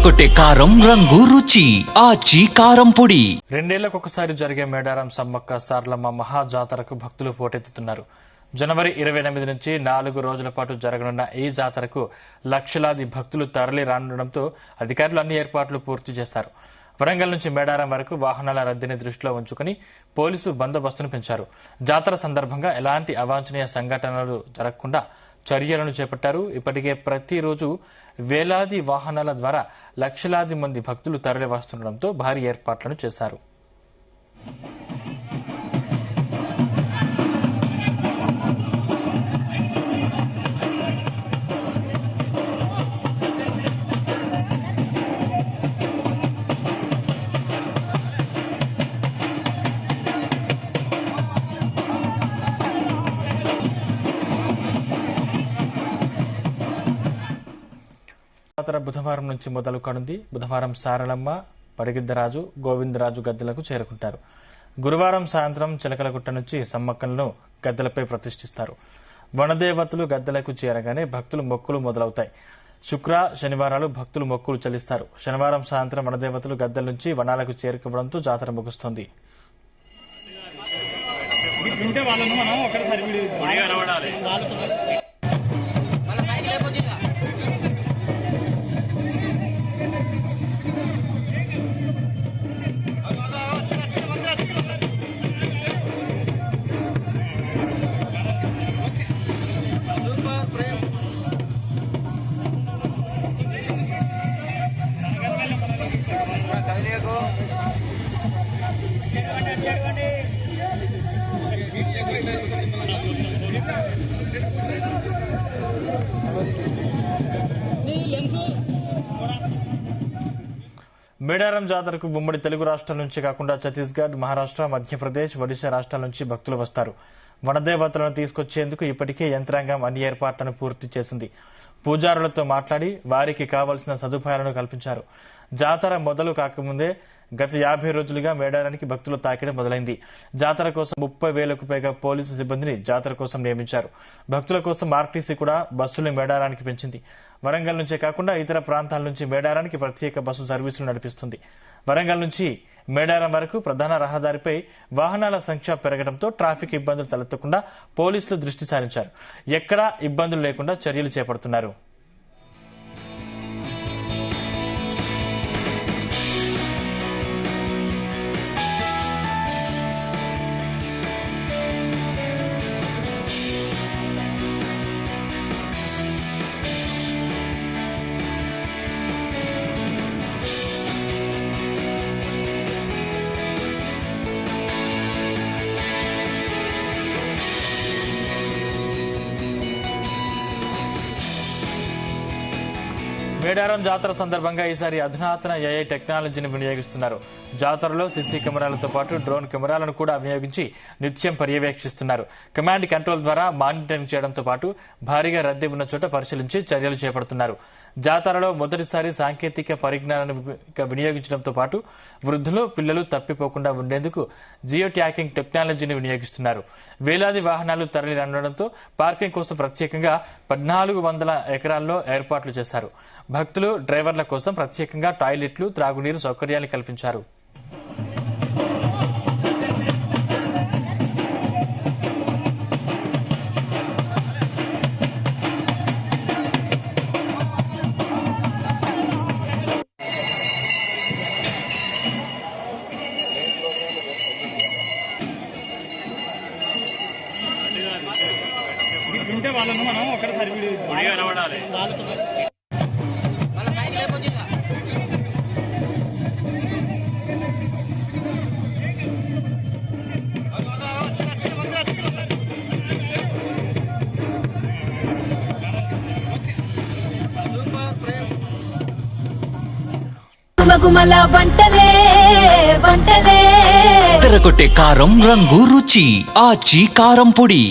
ఎర్రగొట్టే కారం రంగు రుచి ఆచి కారం పొడి. రెండేళ్లకొకసారి జరిగే మేడారం సమ్మక్క సారలమ్మ మహాజాతరకు భక్తులు పోటెత్తుతున్నారు. జనవరి 28 నుంచి 4 రోజుల పాటు జరగనున్న ఈ జాతరకు లక్షలాది భక్తులు తరలి రానుండడంతో అధికారులు అన్ని ఏర్పాట్లు పూర్తి చేశారు. వరంగల్ నుంచి మేడారం వరకు వాహనాల రద్దీని దృష్టిలో ఉంచుకుని పోలీసు బందోబస్తును పెంచారు. జాతర సందర్భంగా ఎలాంటి అవాంఛనీయ సంఘటనలు జరగకుండా చర్యలను చేపట్టారు. ఇప్పటికే ప్రతిరోజు వేలాది వాహనాల ద్వారా లక్షలాది మంది భక్తులు తరలి వస్తుండటంతో భారీ ఏర్పాట్లను చేశారు. జాతర బుధవారం నుంచి మొదలు కానుంది. బుధవారం సారలమ్మ, పడిగిద్దరాజు, గోవిందరాజు గద్దెలకు చేరుకుంటారు. గురువారం సాయంత్రం చిలకలగుట్ట నుంచి సమ్మక్కలను గద్దెలపై ప్రతిష్ఠిస్తారు. వనదేవతలు గద్దెలకు చేరగానే భక్తులు మొక్కులు మొదలవుతాయి. శుక్ర, శనివారాలు భక్తులు మొక్కులు చెల్లిస్తారు. శనివారం సాయంత్రం వనదేవతలు గద్దెల నుంచి వనాలకు చేరుకోవడంతో జాతర ముగుస్తుంది. మేడారం జాతరకు ఉమ్మడి తెలుగు రాష్ట్రాల నుంచి కాకుండా ఛత్తీస్గఢ్, మహారాష్ట్ర, మధ్యప్రదేశ్, ఒడిశా రాష్ట్రాల నుంచి భక్తులు వస్తారు. వనదేవతలను తీసుకొచ్చేందుకు ఇప్పటికే యంత్రాంగం అన్ని ఏర్పాట్లను పూర్తి చేసింది. పూజారులతో మాట్లాడి వారికి కావలసిన సదుపాయాలను కల్పించారు. జాతర మొదలు కాకముందే గత 50 రోజులుగా మేడారానికి భక్తుల తాకిడి మొదలైంది. జాతర కోసం 30,000కు పైగా పోలీసు సిబ్బందిని జాతర కోసం నియమించారు. భక్తుల కోసం ఆర్టీసీ కూడా బస్సులు మేడారానికి పెంచింది. వరంగల్ నుంచే కాకుండా ఇతర ప్రాంతాల నుంచి మేడారానికి ప్రత్యేక బస్సు సర్వీసులు నడిపిస్తుంది. వరంగల్ నుంచి మేడారం వరకు ప్రధాన రహదారిపై వాహనాల సంఖ్య పెరగడంతో ట్రాఫిక్ ఇబ్బందులు తలెత్తకుండా పోలీసులు దృష్టి సారించారు. ఎక్కడా ఇబ్బందులు లేకుండా చర్యలు చేపడుతున్నారు. మేడారం జాతర సందర్భంగా ఈసారి అధునాతన ఏఐ టెక్నాలజీని వినియోగిస్తున్నారు. జాతరలో సీసీ కెమెరాలతో పాటు డ్రోన్ కెమెరాలను కూడా వినియోగించి నిత్యం పర్యవేక్షిస్తున్నారు. కమాండ్ కంట్రోల్ ద్వారా మానిటరింగ్ చేయడంతో పాటు భారీగా రద్దీ ఉన్న చోట పరిశీలించి చర్యలు చేపడుతున్నారు. జాతరలో మొదటిసారి సాంకేతిక పరిజ్ఞానాన్ని వినియోగించడంతో పాటు వృద్ధులు, పిల్లలు తప్పిపోకుండా ఉండేందుకు జియో ట్యాగింగ్ టెక్నాలజీని వినియోగిస్తున్నారు. వేలాది వాహనాలు తరలి రానుండడంతో పార్కింగ్ కోసం ప్రత్యేకంగా 1400 ఎకరాల్లో ఏర్పాట్లు చేశారు. భక్తులు, డ్రైవర్ల కోసం ప్రత్యేకంగా టాయిలెట్లు, త్రాగునీరు సౌకర్యాన్ని కల్పించారు. వాళ్ళను మనం ఒకసారి కనబడాలి. గుమగుమల వంటలే వంటలే ఎర్రగొట్టే కారం రంగు రుచి ఆచి కారం పొడి.